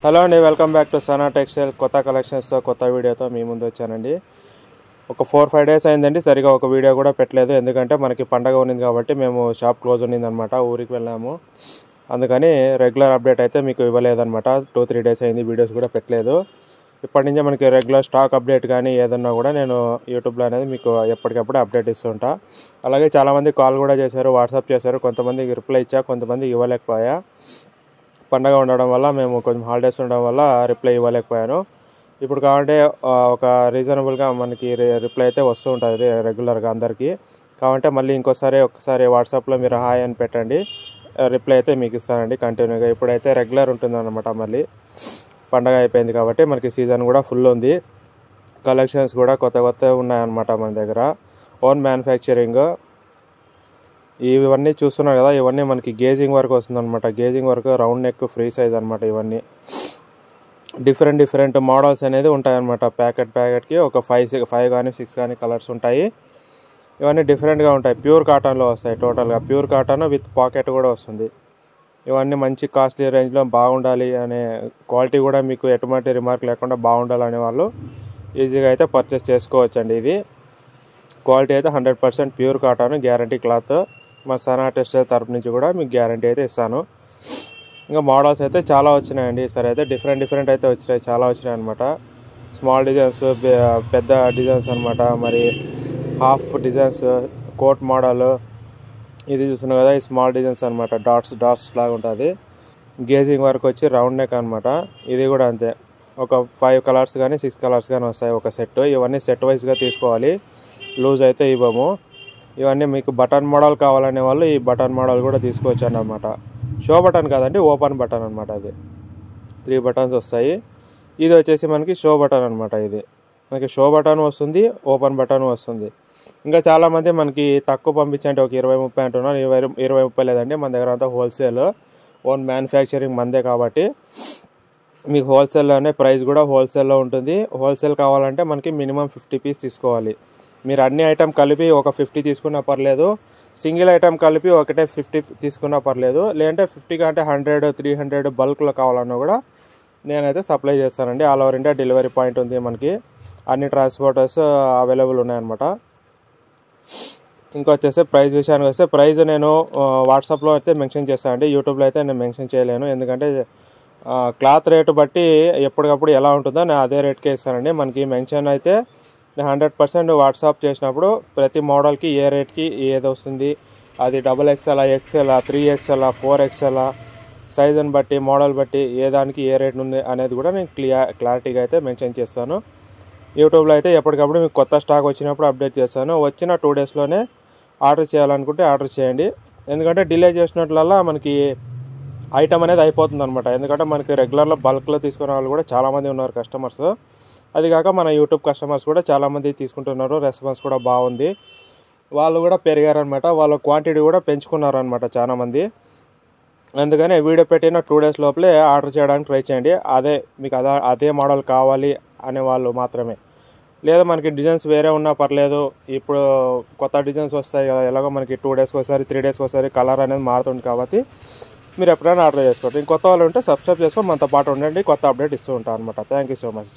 Hello అండి, welcome back to Sana textile కొత్త కలెక్షన్స్తో కొత్త వీడియోతో మీ ముందు వచ్చానండి. ఒక 4-5 డేస్ అయిందండి, సరిగా ఒక వీడియో కూడా పెట్టలేదు. ఎందుకంటే మనకి పండగ ఉన్నింది కాబట్టి మేము షాప్ క్లోజ్ ఉన్నిందనమాట, ఊరికి వెళ్ళాము. అందుకని రెగ్యులర్ అప్డేట్ అయితే మీకు ఇవ్వలేదన్నమాట. 2-3 డేస్ అయింది, వీడియోస్ కూడా పెట్టలేదు. ఇప్పటి నుంచే మనకి రెగ్యులర్ స్టాక్ అప్డేట్ కానీ ఏదన్నా కూడా నేను యూట్యూబ్లో అనేది మీకు ఎప్పటికప్పుడు అప్డేట్ ఇస్తుంటా. అలాగే చాలామంది కాల్ కూడా చేశారు, వాట్సాప్ చేశారు. కొంతమందికి రిప్లై ఇచ్చా, కొంతమందికి ఇవ్వలేకపోయా. పండగ ఉండడం వల్ల మేము కొంచెం హాలిడేస్ ఉండడం వల్ల రిప్లై ఇవ్వలేకపోయాను. ఇప్పుడు కావాలంటే ఒక రీజనబుల్గా మనకి రిప్లై అయితే వస్తూ ఉంటుంది రెగ్యులర్గా అందరికీ. కావాలంటే మళ్ళీ ఒకసారి వాట్సాప్లో మీరు హాయ్ అని పెట్టండి, రిప్లై అయితే మీకు ఇస్తానండి కంటిన్యూగా. ఇప్పుడైతే రెగ్యులర్ ఉంటుందన్నమాట. మళ్ళీ పండగ అయిపోయింది కాబట్టి మనకి సీజన్ కూడా ఫుల్ ఉంది. కలెక్షన్స్ కూడా కొత్త ఉన్నాయన్నమాట మన దగ్గర. Own manufacturing. ఇవన్నీ చూస్తున్నారు కదా, ఇవన్నీ మనకి గేజింగ్ వర్క్ వస్తుందన్నమాట. Gauging work, round neck, free size అనమాట. ఇవన్నీ డిఫరెంట్ మోడల్స్ అనేది ఉంటాయన్నమాట. ప్యాకెట్కి ఒక 5 కానీ 6 కానీ కలర్స్ ఉంటాయి. ఇవన్నీ డిఫరెంట్గా ఉంటాయి. ప్యూర్ కాటన్లో వస్తాయి. టోటల్గా ప్యూర్ కాటన్ విత్ పాకెట్ కూడా వస్తుంది. ఇవన్నీ మంచి కాస్ట్లీ రేంజ్లో బాగుండాలి అనే క్వాలిటీ కూడా మీకు ఎటువంటి రిమార్క్ లేకుండా బాగుండాలనే వాళ్ళు ఈజీగా అయితే పర్చేస్ చేసుకోవచ్చండి. ఇది క్వాలిటీ అయితే 100% ప్యూర్ కాటన్, గ్యారంటీ క్లాత్. మా సనా టెక్స్టైల్ తరపు నుంచి కూడా మీకు గ్యారంటీ అయితే ఇస్తాను. ఇంకా మోడల్స్ అయితే చాలా వచ్చినాయండి. సరే అయితే డిఫరెంట్ అయితే వచ్చినాయి, చాలా వచ్చినాయి అనమాట. స్మాల్ డిజైన్స్, పెద్ద డిజైన్స్ అనమాట. మరి హాఫ్ డిజైన్స్, కోట్ మోడల్ ఇది చూస్తున్నాం కదా, ఈ స్మాల్ డిజైన్స్ అనమాట. డాట్స్ లాగా ఉంటుంది. గేజింగ్ వర్క్ వచ్చి రౌండ్ నెక్ అనమాట. ఇది కూడా అంతే, ఒక 5 కలర్స్ కానీ 6 కలర్స్ కానీ వస్తాయి ఒక సెట్. ఇవన్నీ సెట్ వైజ్గా తీసుకోవాలి, లూజ్ అయితే ఇవ్వము. ఇవన్నీ మీకు బటన్ మోడల్ కావాలనే వాళ్ళు ఈ బటన్ మోడల్ కూడా తీసుకోవచ్చు అన్నమాట. షో బటన్ కాదండి, ఓపెన్ బటన్ అనమాట. అది 3 బటన్స్ వస్తాయి. ఇది వచ్చేసి మనకి షో బటన్ అనమాట. ఇది మనకి షో బటన్ వస్తుంది, ఓపెన్ బటన్ వస్తుంది. ఇంకా చాలామంది మనకి తక్కువ పంపించండి, ఒక 20-30 అంటున్నారు. 20-30 లేదండి, మన దగ్గర అంతా హోల్సేల్, ఓన్ మ్యానుఫ్యాక్చరింగ్ మందే కాబట్టి మీకు హోల్సేల్లోనే ప్రైస్ కూడా హోల్సేల్లో ఉంటుంది. హోల్సేల్ కావాలంటే మనకి మినిమం 50 పీస్ తీసుకోవాలి. మీరు అన్ని ఐటమ్ కలిపి ఒక 50 తీసుకున్నా పర్లేదు, సింగిల్ ఐటమ్ కలిపి ఒకటే 50 తీసుకున్నా పర్లేదు. లేదంటే 50 కంటే 100-300 బల్క్లో కావాలన్నా కూడా నేనైతే సప్లై చేస్తానండి. All over India delivery point ఉంది మనకి. అన్ని ట్రాన్స్పోర్టర్స్ అవైలబుల్ ఉన్నాయన్నమాట. ఇంకొచ్చేసి ప్రైస్ విషయానికి వస్తే, ప్రైస్ నేను వాట్సాప్లో అయితే మెన్షన్ చేస్తానండి. యూట్యూబ్లో అయితే నేను మెన్షన్ చేయలేను. ఎందుకంటే క్లాత్ రేటు బట్టి ఎప్పటికప్పుడు ఎలా ఉంటుందో నేను అదే రేట్కే ఇస్తానండి. మనకి మెన్షన్ అయితే 100% వాట్సాప్ చేసినప్పుడు ప్రతి మోడల్కి ఏ రేట్కి ఏది వస్తుంది, అది XXL, XL, 3XL, 4XL సైజుని బట్టి, మోడల్ బట్టి ఏ దానికి ఏ రేట్ ఉంది అనేది కూడా నేను క్లారిటీగా అయితే మెన్షన్ చేస్తాను. యూట్యూబ్లో అయితే ఎప్పటికప్పుడు మీకు కొత్త స్టాక్ వచ్చినప్పుడు అప్డేట్ చేస్తాను. వచ్చిన 2 డేస్లోనే ఆర్డర్ చేయాలనుకుంటే ఆర్డర్ చేయండి. ఎందుకంటే డిలే చేసినట్లల్లా మనకి ఐటమ్ అనేది అయిపోతుంది అనమాట. ఎందుకంటే మనకి రెగ్యులర్లో బల్క్లో తీసుకునే వాళ్ళు కూడా చాలామంది ఉన్నారు కస్టమర్స్. అది కాక మన యూట్యూబ్ కస్టమర్స్ కూడా చాలామంది తీసుకుంటున్నారు. రెస్పాన్స్ కూడా బాగుంది. వాళ్ళు కూడా పెరిగారనమాట, వాళ్ళ క్వాంటిటీ కూడా పెంచుకున్నారనమాట చాలామంది. అందుకని వీడియో పెట్టిన 2 డేస్ లోపలే ఆర్డర్ చేయడానికి ట్రై చేయండి. మీకు అదే మోడల్ కావాలి అనే వాళ్ళు మాత్రమే. లేదా మనకి డిజైన్స్ వేరే ఉన్నా పర్లేదు. ఇప్పుడు కొత్త డిజైన్స్ వస్తాయి కదా, ఎలాగో మనకి 2 డేస్కి ఒకసారి 3 డేస్కి ఒకసారి కలర్ అనేది మారుతుంది కాబట్టి మీరు ఎప్పుడైనా ఆర్డర్ చేసుకోండి. ఇంకొత్త వాళ్ళు ఉంటే సబ్స్క్రైబ్ చేసుకొని మనతో పాటు ఉండండి, కొత్త అప్డేట్ ఇస్తూ ఉంటాను అనమాట. Thank you so much.